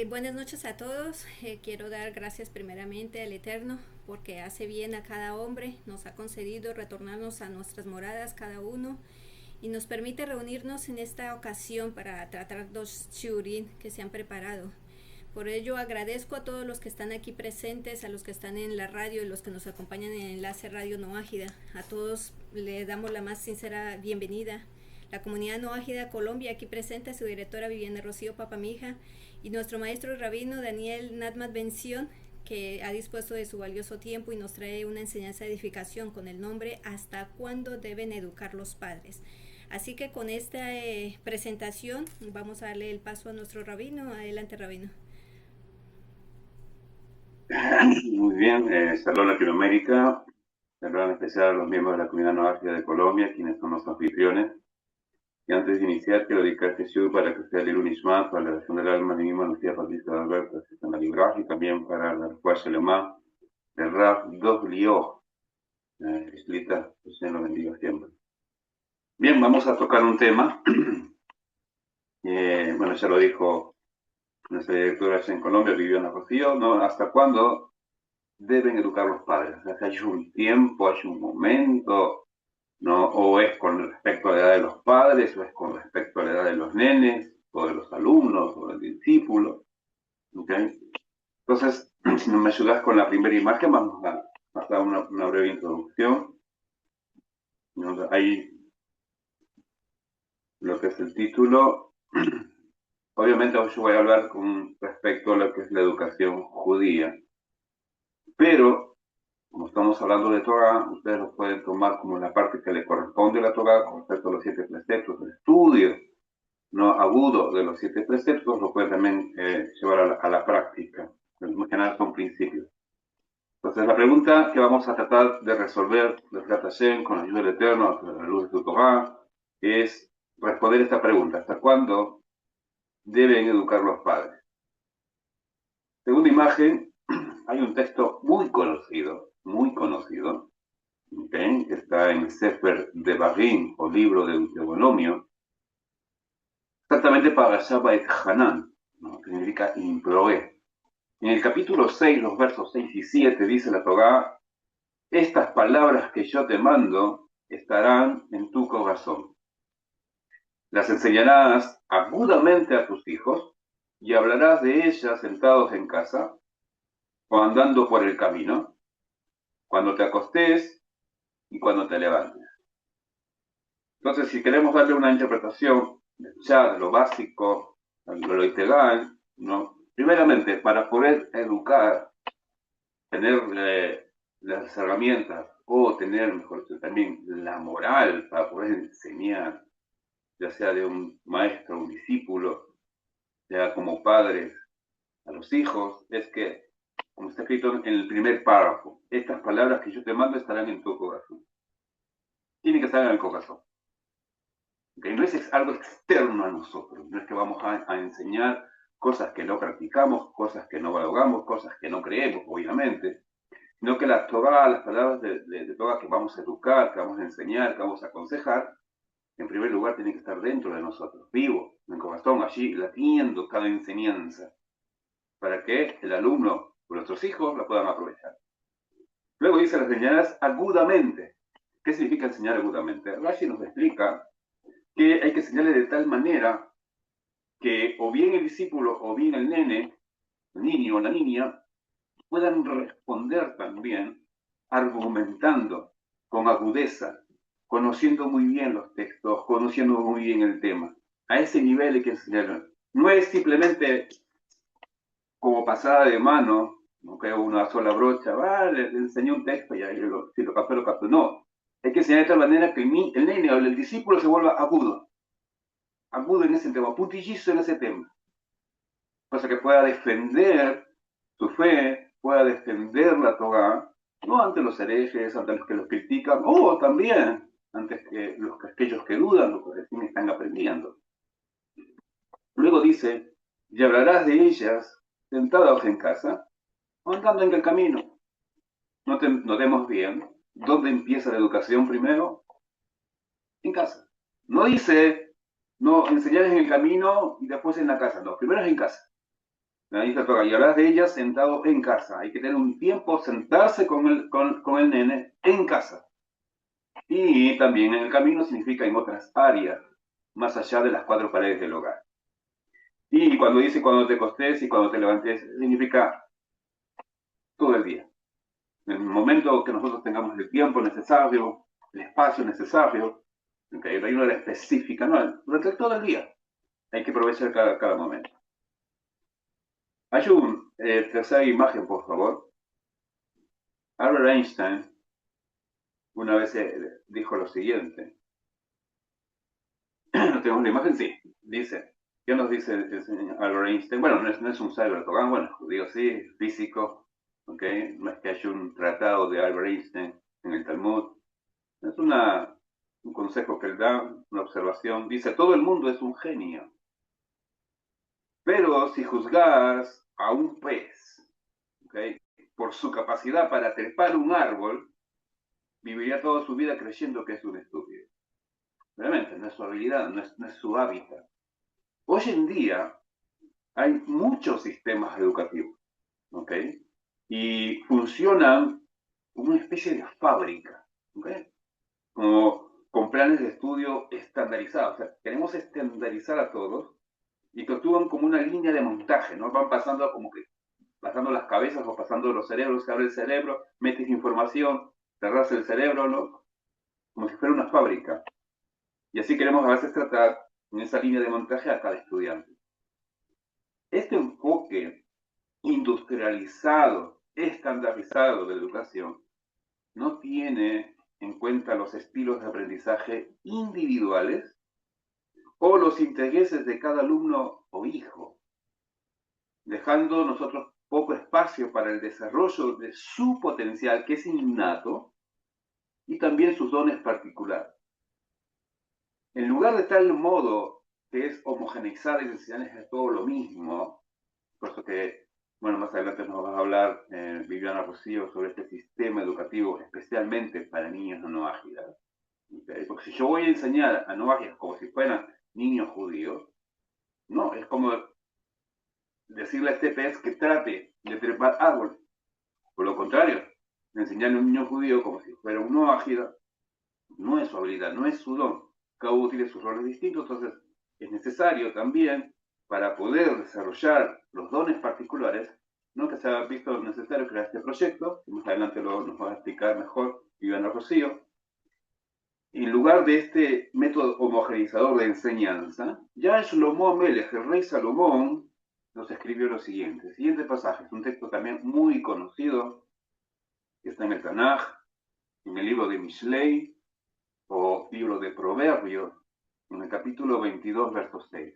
Buenas noches a todos. Quiero dar gracias primeramente al Eterno porque hace bien a cada hombre, nos ha concedido retornarnos a nuestras moradas cada uno y nos permite reunirnos en esta ocasión para tratar dos shurin que se han preparado. Por ello agradezco a todos los que están aquí presentes, a los que están en la radio y los que nos acompañan en el enlace Radio No Ágida. A todos le damos la más sincera bienvenida. La comunidad No Ágida Colombia aquí presente, su directora Viviana Rocío Papamija y nuestro maestro rabino Daniel Natmat Bención, que ha dispuesto de su valioso tiempo y nos trae una enseñanza de edificación con el nombre ¿Hasta cuándo deben educar los padres? Así que con esta presentación vamos a darle el paso a nuestro rabino. Adelante, rabino. Muy bien, saludos a Latinoamérica, saludos en especial a los miembros de la comunidad no ágida de Colombia, quienes son los anfitriones. Y antes de iniciar, quiero dedicar este show para que sea el Unishmat, para la oración del alma de mi misma Lucía Patricia de Alberto, que está en la Libraja, y también para la Refuerzo Alemán, el Raf Dov Lioch, escrita, que se lo bendiga siempre. Bien, vamos a tocar un tema, bueno, ya lo dijo nuestra directora en Colombia, Viviana Rocío, ¿no? ¿Hasta cuándo deben educar los padres? O sea, hay un tiempo, hay un momento, ¿no? O es con respecto a la edad de los padres, o es con respecto a la edad de los nenes, o de los alumnos, o del discípulo. ¿Okay? Entonces, si no me ayudas con la primera imagen, vamos a dar una breve introducción. ¿No? Ahí lo que es el título. Obviamente yo voy a hablar con respecto a lo que es la educación judía, pero como estamos hablando de Torah, ustedes lo pueden tomar como la parte que le corresponde a la Torah con respecto a los 7 preceptos, el estudio no agudo de los 7 preceptos, lo pueden también llevar a la práctica. En general son principios. Entonces la pregunta que vamos a tratar de resolver desde Hashem con la ayuda del Eterno, a la luz de su Torah, es responder esta pregunta: ¿hasta cuándo deben educar los padres? Segunda imagen, hay un texto muy conocido, ¿okay? Que está en el Sefer de Barim, o libro de Deuteronomio, exactamente para Shabbat Hanan, ¿no? Que significa imploré. En el capítulo 6, los versos 6 y 7, dice la Torá: estas palabras que yo te mando estarán en tu corazón. Las enseñarás agudamente a tus hijos y hablarás de ellas sentados en casa o andando por el camino, cuando te acostés y cuando te levantes. Entonces, si queremos darle una interpretación ya de lo básico, de lo integral, ¿no? Primeramente, para poder educar, tener las herramientas o tener, mejor dicho, también la moral para poder enseñar, ya sea de un maestro, un discípulo, ya como padres a los hijos, es que, como está escrito en el primer párrafo, estas palabras que yo te mando estarán en tu corazón. Tienen que estar en el corazón. ¿Okay? No es algo externo a nosotros, no es que vamos a enseñar cosas que no practicamos, cosas que no valoramos, cosas que no creemos, obviamente, sino que las palabras de Torah que vamos a educar, que vamos a enseñar, que vamos a aconsejar, en primer lugar tienen que estar dentro de nosotros, vivo, en el corazón, allí, latiendo cada enseñanza, para que el alumno o nuestros hijos la puedan aprovechar. Luego dice, las enseñarás agudamente. ¿Qué significa enseñar agudamente? Rashi nos explica que hay que enseñarle de tal manera que o bien el discípulo o bien el nene, el niño o la niña, puedan responder también argumentando con agudeza, conociendo muy bien los textos, conociendo muy bien el tema. A ese nivel hay que enseñarlo. No es simplemente como pasada de mano, no creo una sola brocha, le enseñé un texto y ahí si lo captó, lo captó. No, hay que enseñar de tal manera que el nene o el discípulo se vuelva agudo en ese tema, puntillizo en ese tema, cosa que pueda defender su fe, pueda defender la Torah, no ante los herejes, ante los que los critican, o también ante aquellos que dudan, los que recién están aprendiendo. Luego dice, y hablarás de ellas sentados en casa o andando en el camino. Notemos bien, ¿dónde empieza la educación primero? En casa. No dice, no, enseñar en el camino y después en la casa, no, primero es en casa. Ahí te toca, y hablas de ellas sentado en casa. Hay que tener un tiempo, sentarse con el nene en casa. Y también en el camino significa en otras áreas, más allá de las cuatro paredes del hogar. Y cuando dice cuando te acostes y cuando te levantes, significa todo el día. En el momento que nosotros tengamos el tiempo necesario, el espacio necesario, okay, no hay una hora específica, no, durante todo el día hay que aprovechar cada momento. Hay una tercera imagen, por favor. Albert Einstein una vez dijo lo siguiente. ¿No tenemos la imagen? Sí. Dice, ¿qué nos dice el señor Albert Einstein? Bueno, no es un sabio togán, bueno, judío sí, físico, ¿ok? No es que haya un tratado de Albert Einstein en el Talmud. Es un consejo que él da, una observación. Dice, todo el mundo es un genio. Pero si juzgas a un pez, ¿okay?, por su capacidad para trepar un árbol, viviría toda su vida creyendo que es un estúpido. Realmente, no es su habilidad, no es su hábitat. Hoy en día hay muchos sistemas educativos, ¿ok? Y funcionan como una especie de fábrica, ¿ok? Como con planes de estudio estandarizados. O sea, queremos estandarizar a todos y que actúan como una línea de montaje, ¿no? Van pasando como que, pasando las cabezas o pasando los cerebros, se abre el cerebro, metes información, cerras el cerebro, ¿no? Como si fuera una fábrica. Y así queremos a veces tratar en esa línea de montaje a cada estudiante. Este enfoque industrializado, estandarizado de educación, no tiene en cuenta los estilos de aprendizaje individuales o los intereses de cada alumno o hijo, dejando nosotros poco espacio para el desarrollo de su potencial, que es innato, y también sus dones particulares. En lugar de tal modo que es homogeneizar y enseñarles todo lo mismo, por eso que, bueno, más adelante nos va a hablar Viviana Rocío sobre este sistema educativo especialmente para niños no ágiles. ¿Okay? Porque si yo voy a enseñar a no ágiles como si fueran niños judíos, no, es como decirle a este pez que trate de trepar árboles. Por lo contrario, enseñarle a un niño judío como si fuera un no ágil no es su habilidad, no es su don. Cada uno tiene sus roles distintos, entonces es necesario también, para poder desarrollar los dones particulares, ¿no?, que se ha visto necesario crear este proyecto, que más adelante nos va a explicar mejor Viviana Rocío. En lugar de este método homogeneizador de enseñanza, ya Shlomo Amelech, el rey Salomón, nos escribió lo siguiente. Siguiente pasaje, es un texto también muy conocido, que está en el Tanaj, en el libro de Mishlei, o libro de Proverbios, en el capítulo 22, verso 6.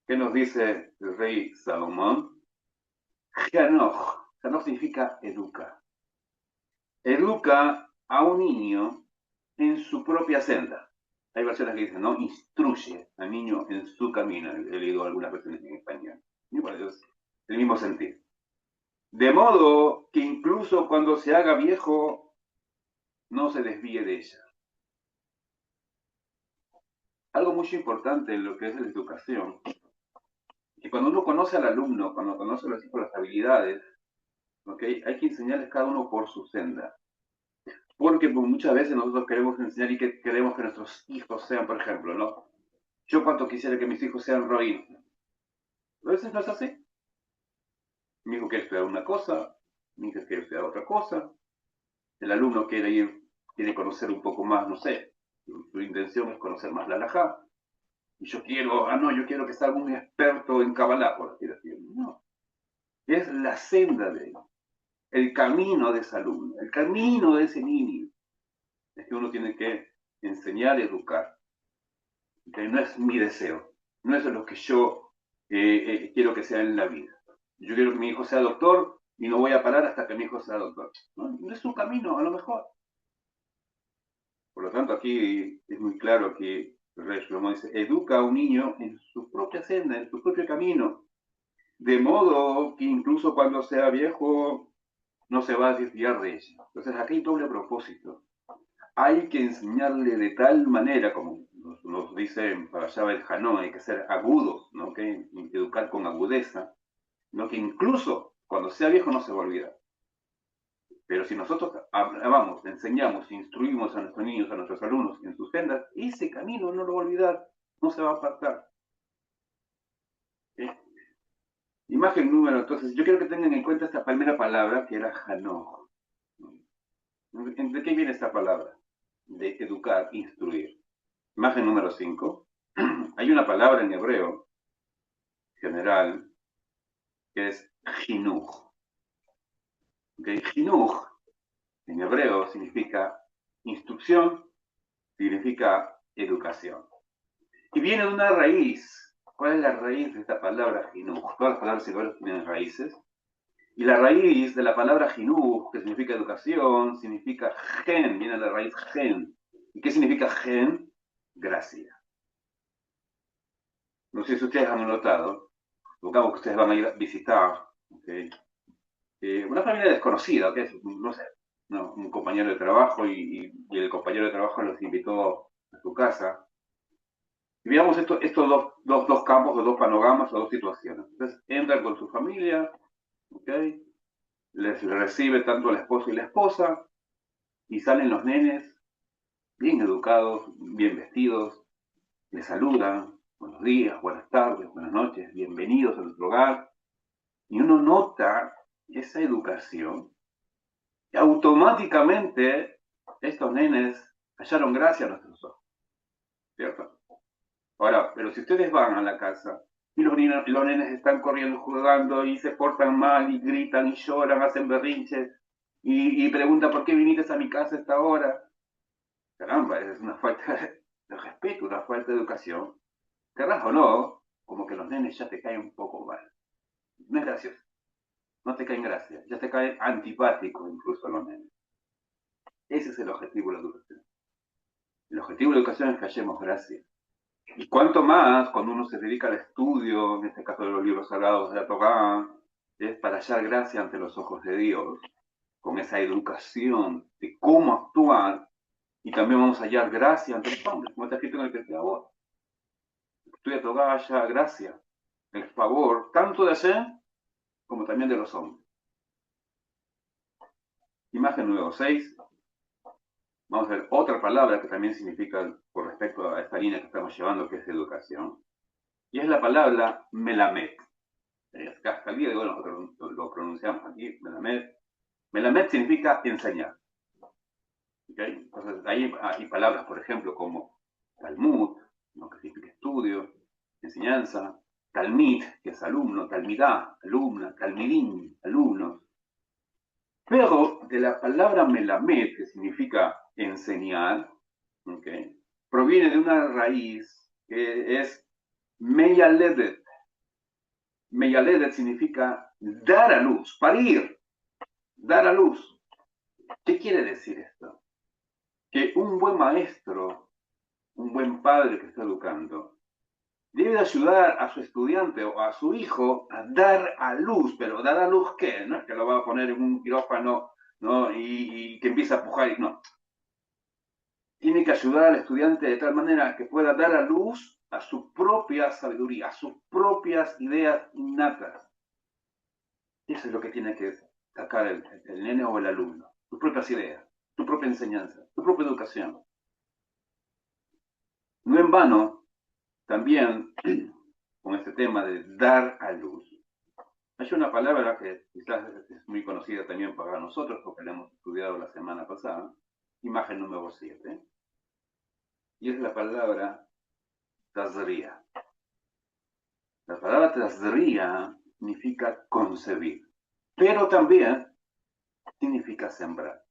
¿Qué nos dice el rey Salomón? Hanoch. Hanoch significa educa. Educa a un niño en su propia senda. Hay versiones que dicen, ¿no? Instruye al niño en su camino. He leído algunas versiones en español. Y bueno, es el mismo sentido. De modo que incluso cuando se haga viejo, no se desvíe de ella. Algo muy importante en lo que es la educación, que cuando uno conoce al alumno, cuando conoce a los hijos las habilidades, ¿okay?, hay que enseñarles cada uno por su senda. Porque muchas veces nosotros queremos enseñar y que queremos que nuestros hijos sean, por ejemplo, ¿no? Yo cuánto quisiera que mis hijos sean rabinos. A veces no es así. Mi hijo quiere estudiar una cosa, mi hija quiere estudiar otra cosa. El alumno quiere conocer un poco más, no sé, su intención es conocer más la halajá. Y yo quiero que sea un experto en Kabbalah, por así decirlo. No. Es la senda de él, el camino de ese alumno, el camino de ese niño. Es que uno tiene que enseñar y educar. Que no es mi deseo, no es lo que yo quiero que sea en la vida. Yo quiero que mi hijo sea doctor y no voy a parar hasta que mi hijo sea doctor. No es un camino, a lo mejor. Por lo tanto, aquí es muy claro que el rey Shlomo dice, educa a un niño en su propia senda, en su propio camino, de modo que incluso cuando sea viejo no se va a desviar de ella. Entonces, aquí hay doble propósito. Hay que enseñarle de tal manera, como nos dice para allá el Janó, hay que ser agudos, ¿no?, ¿okay?, educar con agudeza, ¿no? Que incluso cuando sea viejo no se va a olvidar. Pero si nosotros vamos, enseñamos, instruimos a nuestros niños, a nuestros alumnos en sus sendas, ese camino no lo va a olvidar, no se va a apartar. ¿Sí? Imagen número, entonces, yo quiero que tengan en cuenta esta primera palabra que era Hanoch. ¿De qué viene esta palabra? De educar, instruir. Imagen número 5. Hay una palabra en hebreo general que es Jinuj. ¿Okay? Jinuj en hebreo significa instrucción, significa educación. Y viene de una raíz. ¿Cuál es la raíz de esta palabra Jinuj? Todas las palabras hebreas tienen raíces. Y la raíz de la palabra Jinuj, que significa educación, significa gen, viene de la raíz gen. ¿Y qué significa gen? Gracia. No sé si ustedes han notado, supongamos que ustedes van a ir a visitar, ¿okay? Una familia desconocida, ¿okay? No sé, no, un compañero de trabajo y el compañero de trabajo los invitó a su casa. Y veamos estos dos campos, o dos panoramas, o dos situaciones. Entonces entran con su familia, ¿okay? Les recibe tanto el esposo y la esposa, y salen los nenes bien educados, bien vestidos, les saludan, buenos días, buenas tardes, buenas noches, bienvenidos a nuestro hogar. Y uno nota esa educación, y automáticamente estos nenes hallaron gracia a nuestros ojos, ¿cierto? Ahora, pero si ustedes van a la casa y los nenes están corriendo, jugando y se portan mal y gritan y lloran, hacen berrinches y preguntan por qué viniste a mi casa a esta hora, caramba, es una falta de respeto, una falta de educación. Querrás o no, como que los nenes ya te caen un poco mal. No es gracioso, no te caen gracia, ya te caen antipáticos incluso los nenes. Ese es el objetivo de la educación. El objetivo de la educación es que hallemos gracia. Y cuanto más cuando uno se dedica al estudio, en este caso de los libros sagrados de la Torá, es para hallar gracia ante los ojos de Dios, con esa educación de cómo actuar, y también vamos a hallar gracia ante los hombres, como está escrito en el Pirkei Avot. Estudia Torá, halla gracia, el favor, tanto de Hashem como también de los hombres. Imagen número 6. Vamos a ver otra palabra que también significa, con respecto a esta línea que estamos llevando, que es educación. Y es la palabra melamed. Hasta el día de hoy nosotros lo pronunciamos aquí, melamed. Melamed significa enseñar. ¿Okay? Entonces, ahí hay palabras, por ejemplo, como Talmud, ¿no? Que significa estudio, enseñanza. Talmid, que es alumno. Talmidá, alumna. Talmidim, alumnos. Pero de la palabra melamed, que significa enseñar, ¿okay? Proviene de una raíz que es meyaledet. Meyaledet significa dar a luz, parir, dar a luz. ¿Qué quiere decir esto? Que un buen maestro, un buen padre que está educando, debe ayudar a su estudiante o a su hijo a dar a luz. Pero ¿dar a luz qué? No es que lo va a poner en un quirófano, ¿no? y que empieza a pujar. No. Tiene que ayudar al estudiante de tal manera que pueda dar a luz a su propia sabiduría, a sus propias ideas innatas. Eso es lo que tiene que sacar el nene o el alumno. Sus propias ideas, su propia enseñanza, su propia educación. No en vano, también con este tema de dar a luz, hay una palabra que quizás es muy conocida también para nosotros, porque la hemos estudiado la semana pasada, imagen número 7, y es la palabra tazría. La palabra tazría significa concebir, pero también significa sembrar,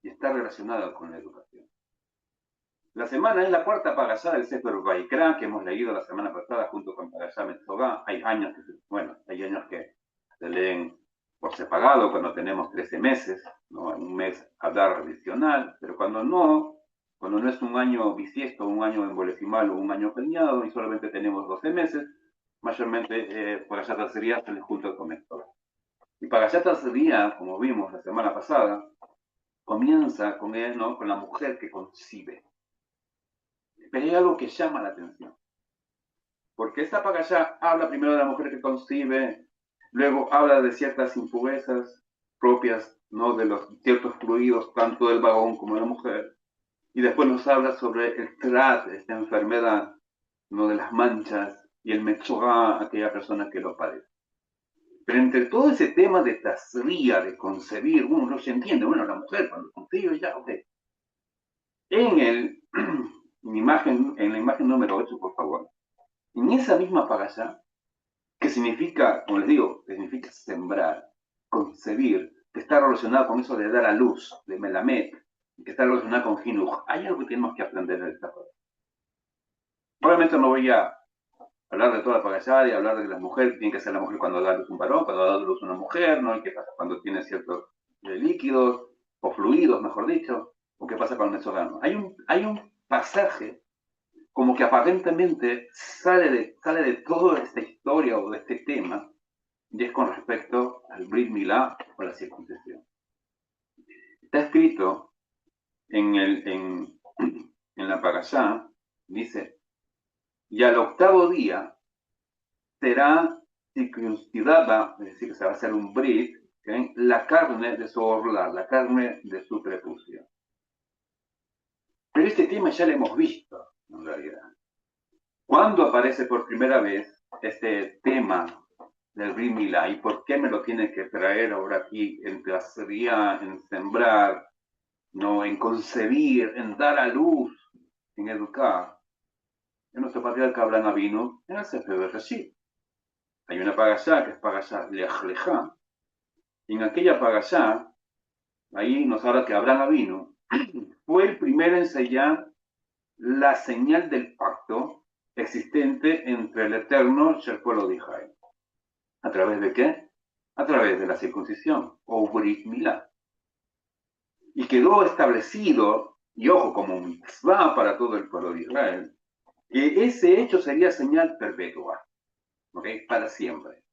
y está relacionada con la educación. La semana es la cuarta parashá del Sefer Vaikra, que hemos leído la semana pasada junto con Parashá Metzorá. Hay años que se leen por separado, cuando tenemos 13 meses, ¿no? Un mes Adar adicional, pero cuando no es un año bisiesto, un año embolesimal o un año peñado, y solamente tenemos 12 meses, mayormente Parashá Tazria se les junta con Metzorá. Y Parashá Tazria, como vimos la semana pasada, comienza con él, ¿no? Con la mujer que concibe. Pero hay algo que llama la atención. Porque esta parashá habla primero de la mujer que concibe, Luego habla de ciertas impurezas propias, ¿no? De los ciertos fluidos, tanto del varón como de la mujer. Y después nos habla sobre el trat, esta enfermedad, ¿no? De las manchas, y el metzorá, aquella persona que lo padece. Pero entre todo ese tema de tasría, de concebir, uno no se entiende, bueno, la mujer cuando concibe ya, ok. En la imagen número 8, por favor, en esa misma parasha, que significa, como les digo, que significa sembrar, concebir, que está relacionado con eso de dar a luz, de melamed, que está relacionado con jinuj. Hay algo que tenemos que aprender de esta cosa. Probablemente no voy a hablar de toda la parasha y hablar de que la mujer tiene que ser la mujer cuando da luz un varón, cuando da luz una mujer, ¿no? Y qué pasa cuando tiene ciertos líquidos o fluidos, mejor dicho, o qué pasa con el metzorano. Hay un pasaje como que aparentemente sale de toda esta historia o de este tema, y es con respecto al Brit Milá o la circuncisión. Está escrito en la Parashá, dice, y al octavo día será circuncidada, es decir, que se va a hacer un Brit, ¿okay? La carne de su orla, la carne de su prepucio. Pero este tema ya lo hemos visto, en realidad. ¿Cuándo aparece por primera vez este tema del Brit Milá? ¿Y por qué me lo tiene que traer ahora aquí en placería, en sembrar, no, en concebir, en dar a luz, en educar? En nuestro patriarca Abraham Avinu, en el Sefer Bereshit. Hay una parashá que es parashá Lech Lechá. En aquella parashá, ahí nos habla que Abraham Avinu fue el primero en sellar la señal del pacto existente entre el Eterno y el pueblo de Israel. ¿A través de qué? A través de la circuncisión, o Brit Milá. Y quedó establecido, y ojo, como un mitzvah para todo el pueblo de Israel, que ese hecho sería señal perpetua, ¿ok? Para siempre.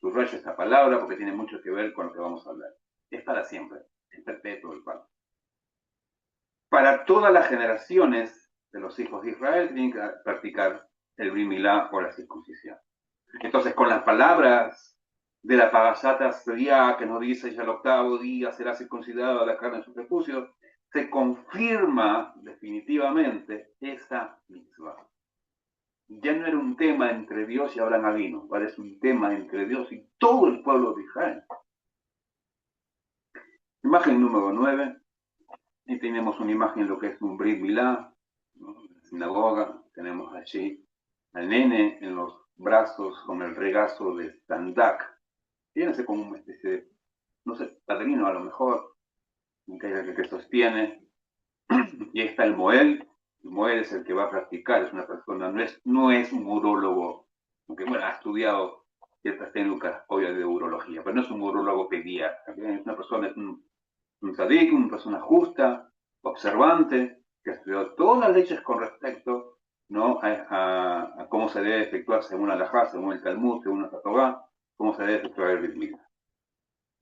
Subrayo esta palabra porque tiene mucho que ver con lo que vamos a hablar. Es para siempre, es perpetuo el pacto. Para todas las generaciones de los hijos de Israel tienen que practicar el Brit Milá o la circuncisión. Entonces, con las palabras de la Parashat Sería, que nos dice ya el octavo día será circuncidada la carne de su prepucio, se confirma definitivamente esa mitzvah. Ya no era un tema entre Dios y Abraham Avinu, ahora es un tema entre Dios y todo el pueblo de Israel. Imagen número 9, y tenemos una imagen de lo que es un Brit Milá, ¿no? En la sinagoga tenemos allí al nene en los brazos con el regazo de Sandak. Fíjense como una especie de, no sé, padrino a lo mejor, que sostiene. Y ahí está el Moel. El Moel es el que va a practicar, es una persona, no es un urólogo, aunque bueno, ha estudiado ciertas técnicas obvias de urología, pero no es un urólogo pediatra. Es una persona, es un tzadik, una persona justa, observante, que ha estudiado todas las leyes con respecto, ¿no? a cómo se debe efectuar según la halajá, según el Talmud, según la Torá, cómo se debe efectuar el Brit Milá.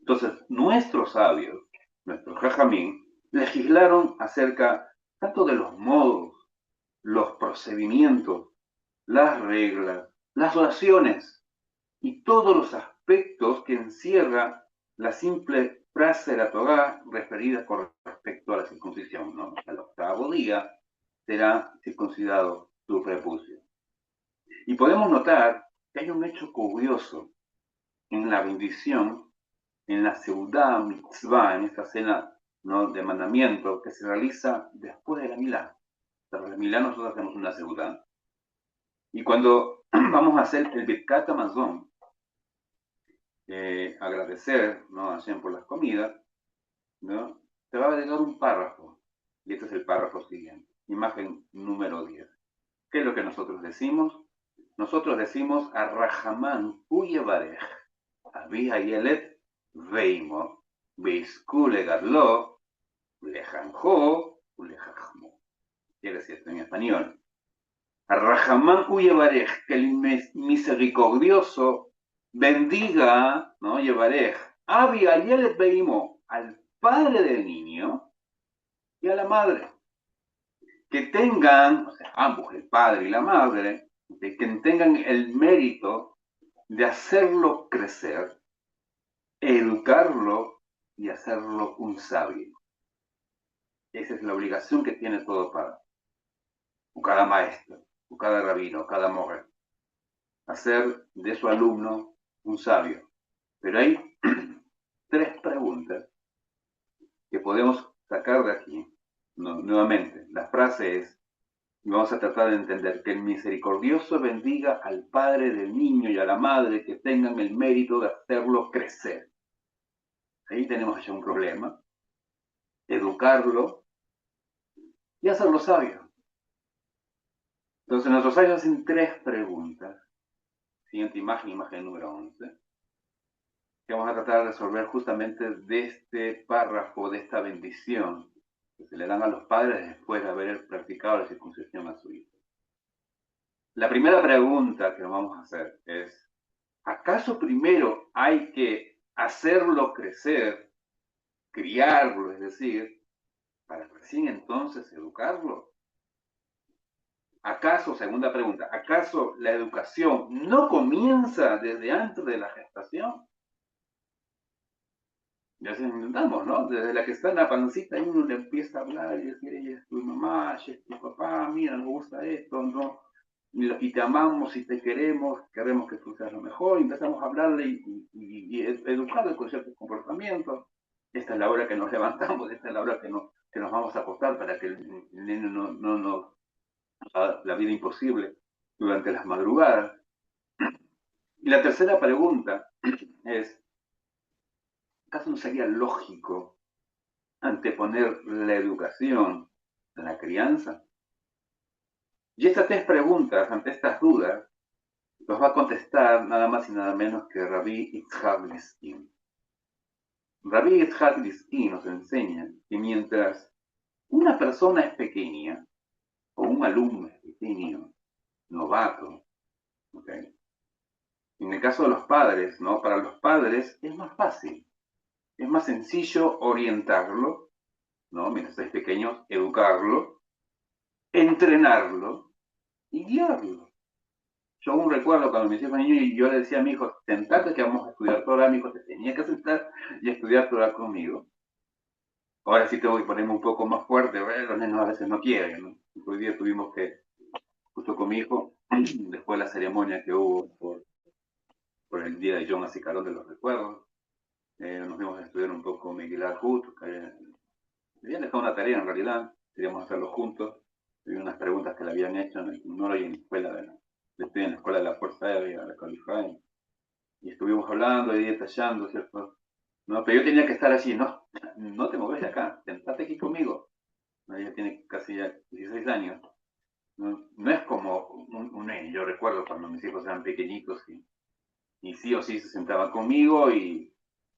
Entonces, nuestros sabios, nuestros jajamín, legislaron acerca tanto de los modos, los procedimientos, las reglas, las oraciones y todos los aspectos que encierra la simple frase de la Torá referida con respecto a la circuncisión, ¿no? Al octavo día será circuncidado tu prepucio. Y podemos notar que hay un hecho curioso en la bendición, en la Seudá Mitzvah, en esta cena, ¿no?, de mandamiento que se realiza después de la Milá. Tras la Milá nosotros hacemos una Seudá. Y cuando vamos a hacer el Birkat Hamazon, agradecer, ¿no?, a Hashem por las comidas, ¿no?, te va a agregar un párrafo. Y este es el párrafo siguiente. Imagen número 10. ¿Qué es lo que nosotros decimos? Nosotros decimos a Rahamán Uyevarej, Abi Hayelet Veimo, Beiskule Gadlo, Lejanjo, Ulejajmo. Quiere decir esto en español. A Rahamán Uyevarej, que el misericordioso bendiga, ¿no?, Yevarej, Abi Hayelet Veimo, al padre del niño y a la madre. Que tengan, o sea, ambos, el padre y la madre, que tengan el mérito de hacerlo crecer, educarlo y hacerlo un sabio. Esa es la obligación que tiene todo padre, o cada maestro, o cada rabino, o cada morre, hacer de su alumno un sabio. Pero hay tres preguntas que podemos sacar de aquí. No, nuevamente, la frase es, y vamos a tratar de entender, que el misericordioso bendiga al padre del niño y a la madre que tengan el mérito de hacerlo crecer. Ahí tenemos ya un problema. Educarlo y hacerlo sabio. Entonces nuestros sabios hacen tres preguntas. Siguiente imagen, imagen número 11. Que vamos a tratar de resolver justamente de este párrafo, de esta bendición que se le dan a los padres después de haber practicado la circuncisión a su hijo. La primera pregunta que nos vamos a hacer es, ¿acaso primero hay que hacerlo crecer, criarlo, es decir, para recién entonces educarlo? ¿Acaso, segunda pregunta, acaso la educación no comienza desde antes de la gestación? Ya se intentamos, ¿no? Desde la que está en la pancita y uno le empieza a hablar y decir, ella es tu mamá, ella es tu papá, mira, nos gusta esto, ¿no? Y te amamos y te queremos que tú seas lo mejor, y empezamos a hablarle y educarle con ciertos comportamientos. Esta es la hora que nos levantamos, esta es la hora que nos vamos a acostar para que el nene no nos haga la vida imposible durante las madrugadas. Y la tercera pregunta es, ¿acaso no sería lógico anteponer la educación a la crianza? Y estas tres preguntas, ante estas dudas, los va a contestar nada más y nada menos que Rabbi Yitzhak Liskin. Rabbi Yitzhak Liskin nos enseña que mientras una persona es pequeña, o un alumno es pequeño, novato, ¿okay? En el caso de los padres, ¿no? Para los padres es más fácil, es más sencillo orientarlo, ¿no? Mientras es pequeño, educarlo, entrenarlo y guiarlo. Yo aún recuerdo cuando mis hijos niños y yo le decía a mi hijo, sentate que vamos a estudiar Torah, mi hijo se tenía que sentar y estudiar Torah conmigo. Ahora sí tengo que ponerme un poco más fuerte, los niños a veces no quieren, ¿no? Hoy día tuvimos que, justo con mi hijo, después de la ceremonia que hubo por el día de Yom HaZikaron de los recuerdos, nos fuimos a estudiar un poco Megillat Ruth, me habían dejado una tarea en realidad, queríamos hacerlo juntos, había unas preguntas que le habían hecho, no lo hay en la escuela, estoy en la escuela de la Fuerza Aérea, de California, y estuvimos hablando y detallando, ¿cierto? No, pero yo tenía que estar allí, no te mueves de acá, sentate aquí conmigo. Ella tiene casi ya 16 años. No es como un niño. Yo recuerdo cuando mis hijos eran pequeñitos y sí o sí se sentaban conmigo y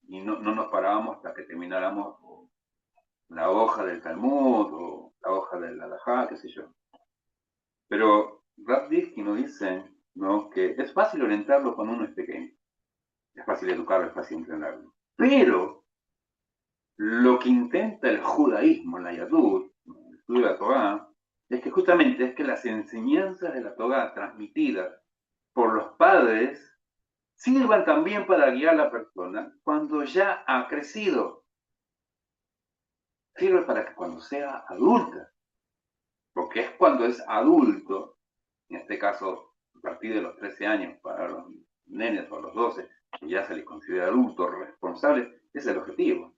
no nos parábamos hasta que termináramos la hoja del Talmud o la hoja del Halajá, qué sé yo. Pero Rav Dissky nos dice, ¿no?, que es fácil orientarlo cuando uno es pequeño. Es fácil educarlo, es fácil entrenarlo. Pero lo que intenta el judaísmo, la Yadut, el estudio de la Torah, es que justamente es que las enseñanzas de la Torah transmitidas por los padres sirvan también para guiar a la persona cuando ya ha crecido. Sirve para que cuando sea adulta, porque es cuando es adulto, en este caso a partir de los 13 años para los nenes o a los 12, que ya se les considera adulto responsable, es el objetivo.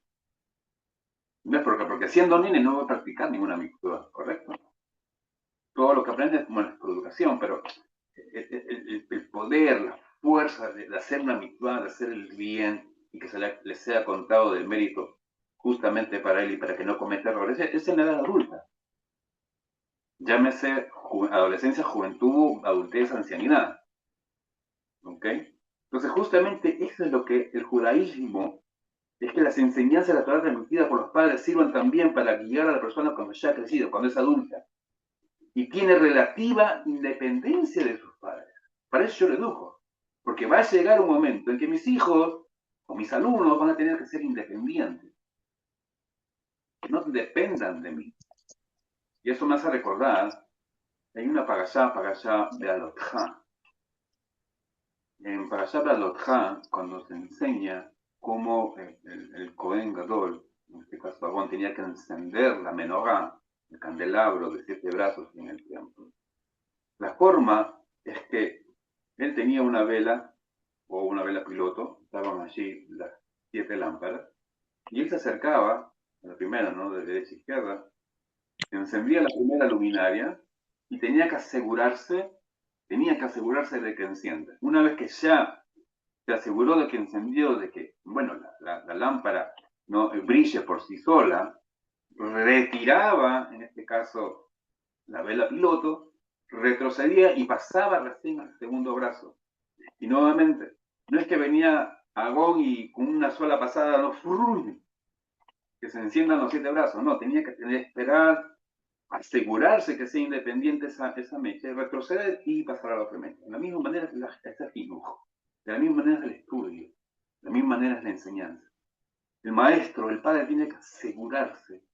No es porque siendo nene no va a practicar ninguna mitzvah, ¿correcto? Todo lo que aprende es como la educación, pero el poder, la fuerza de hacer una mitzvah, de hacer el bien y que le sea contado de mérito justamente para él y para que no cometa errores, es en la edad adulta. Llámese adolescencia, juventud, adultez, ancianidad. ¿Ok? Entonces justamente eso es lo que el judaísmo, es que las enseñanzas de la Torah transmitidas por los padres sirvan también para guiar a la persona cuando ya ha crecido, cuando es adulta. Y tiene relativa independencia de sus padres. Para eso yo lo educo. Porque va a llegar un momento en que mis hijos o mis alumnos van a tener que ser independientes. Que no dependan de mí. Y eso me hace recordar, hay una pagashá de Alotja. En Parashat Balotcha, cuando se enseña cómo el Cohen Gadol, en este caso Aarón, tenía que encender la menorá, el candelabro de 7 brazos en el templo. La forma es que él tenía una vela, o una vela piloto, estaban allí las 7 lámparas, y él se acercaba, a la primera, ¿no?, de derecha a izquierda, encendía la primera luminaria y tenía que asegurarse de que encienda. Una vez que ya se aseguró de que encendió, de que, bueno, la lámpara no brille por sí sola, retiraba, en este caso, la vela piloto, retrocedía y pasaba recién al segundo brazo. Y nuevamente, no es que venía Agón y con una sola pasada, no, que se enciendan los 7 brazos, no, tenía que esperar, asegurarse que sea independiente esa mecha, retroceder y pasar a la otra mecha. De la misma manera es el dibujo, de la misma manera es el estudio, de la misma manera es la enseñanza. El maestro, el padre, tiene que asegurarse,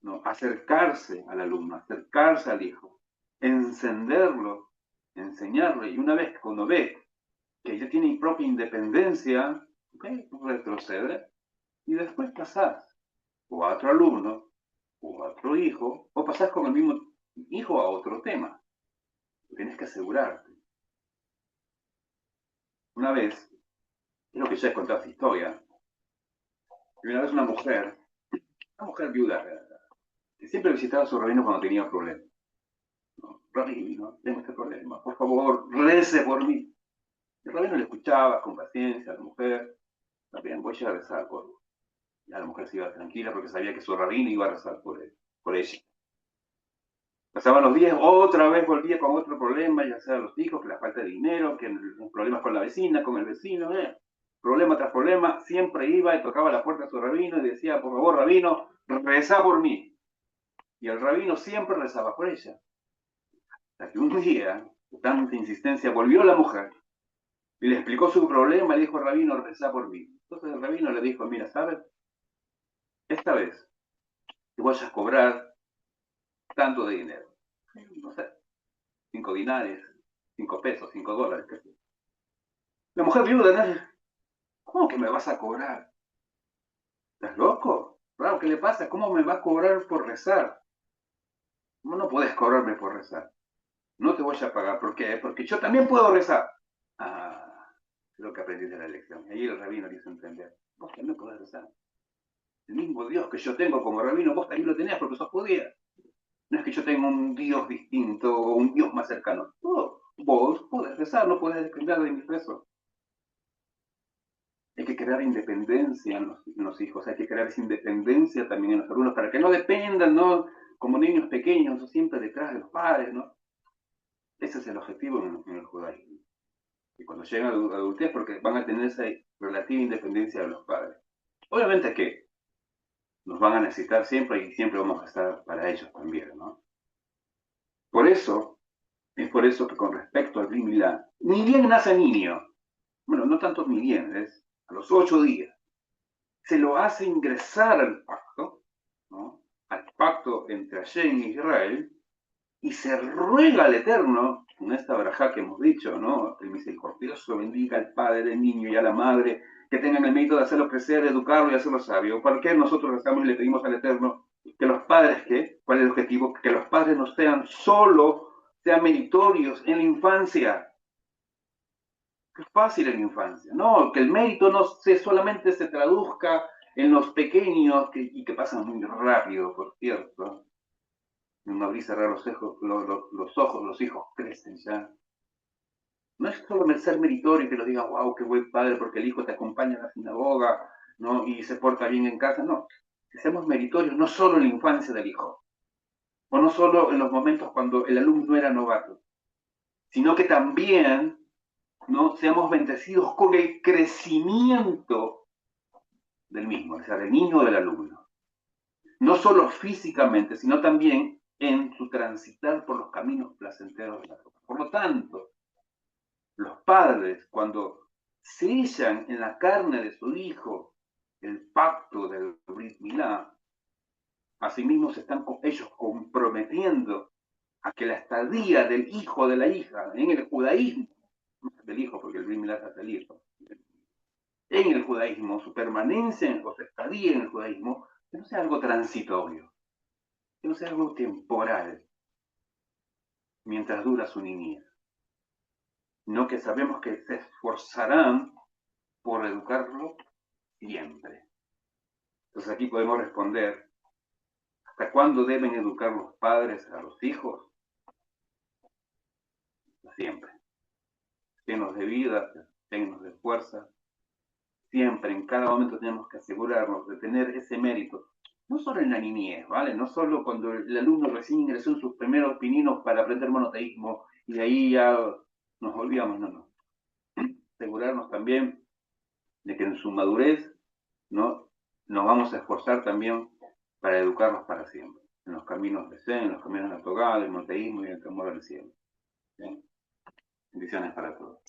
¿no?, acercarse al alumno, acercarse al hijo, encenderlo, enseñarle, y una vez que cuando ve que ya tiene propia independencia, ¿okay?, retroceder y después pasar o a otro alumno o a otro hijo, o pasar con el mismo hijo a otro tema. Tienes que asegurarte. Una vez, creo que ya he contado esta historia, una vez una mujer viuda, que siempre visitaba a su rabino cuando tenía problemas. ¿No? Rabino, tengo este problema, por favor, rece por mí. El rabino le escuchaba con paciencia a la mujer, también voy a rezar por vos. Ya la mujer se iba tranquila porque sabía que su rabino iba a rezar por ella. Pasaban los días, otra vez volvía con otro problema, ya sea los hijos, que la falta de dinero, que los problemas con la vecina, con el vecino, problema tras problema, siempre iba y tocaba la puerta de su rabino y decía, por favor, rabino, reza por mí. Y el rabino siempre rezaba por ella. Hasta que un día, de tanta insistencia, volvió la mujer y le explicó su problema y le dijo, rabino, reza por mí. Entonces el rabino le dijo, mira, ¿sabes? Esta vez te voy a cobrar tanto de dinero. No sé, 5 dinares, 5 pesos, 5 dólares. ¿Qué sé? La mujer viuda, ¿no? ¿Cómo que me vas a cobrar? ¿Estás loco? Claro, ¿qué le pasa? ¿Cómo me va a cobrar por rezar? No puedes cobrarme por rezar. No te voy a pagar. ¿Por qué? Porque yo también puedo rezar. Ah, es lo que aprendí de la lección. Y ahí el rabino le hizo entender. Vos también podés rezar. El mismo Dios que yo tengo como rabino, vos también lo tenías porque sos judía. No es que yo tenga un Dios distinto o un Dios más cercano. No, vos podés rezar, no podés depender de mis rezos. Hay que crear independencia en los hijos, hay que crear esa independencia también en los alumnos para que no dependan, ¿no?, como niños pequeños, siempre detrás de los padres, ¿no? Ese es el objetivo en el judaísmo. Y cuando llegan a la adultez, porque van a tener esa relativa independencia de los padres. Obviamente que nos van a necesitar siempre y siempre vamos a estar para ellos también, ¿no? Es por eso que con respecto al Brit Milá, ni bien nace niño, bueno, no tanto ni bien, es a los 8 días, se lo hace ingresar al pacto, ¿no?, al pacto entre Hashem y Israel, y se ruega al Eterno, con esta barajá que hemos dicho, ¿no?, el misericordioso bendiga al padre del niño y a la madre, que tengan el mérito de hacerlo crecer, educarlo y hacerlo sabio. ¿Por qué nosotros rezamos y le pedimos al Eterno que los padres, ¿cuál es el objetivo? Que los padres no sean meritorios en la infancia. Es fácil en la infancia, no, que el mérito no solamente se traduzca en los pequeños y que pasan muy rápido, por cierto. En abrir y cerrar los ojos, los hijos crecen ya. No es solo ser meritorio y que lo diga, wow, qué buen padre, porque el hijo te acompaña a la sinagoga, ¿no?, y se porta bien en casa. No, que seamos meritorios no solo en la infancia del hijo, o no solo en los momentos cuando el alumno era novato, sino que también, ¿no?, seamos bendecidos con el crecimiento del mismo, o sea, del niño o del alumno. No solo físicamente, sino también en su transitar por los caminos placenteros de la vida. Por lo tanto, los padres, cuando sellan en la carne de su hijo el pacto del Brit Milá, asimismo se están ellos comprometiendo a que la estadía del hijo o de la hija en el judaísmo, del hijo, porque el Brit Milat Atalir, en el judaísmo, su permanencia o su estadía en el judaísmo, que no sea algo transitorio, que no sea algo temporal, mientras dura su niñez, no que sabemos que se esforzarán por educarlo siempre. Entonces aquí podemos responder, ¿hasta cuándo deben educar los padres a los hijos? Siempre. Llenos de vida, llenos de fuerza. Siempre, en cada momento tenemos que asegurarnos de tener ese mérito. No solo en la niñez, ¿vale? No solo cuando el alumno recién ingresó en sus primeros pininos para aprender monoteísmo y de ahí ya nos olvidamos, no. Asegurarnos también de que en su madurez, ¿no? Nos vamos a esforzar también para educarlos para siempre, en los caminos de Zen, en los caminos de la Torá, del monoteísmo y el temor al cielo. ¿Sí? Bendiciones para todos.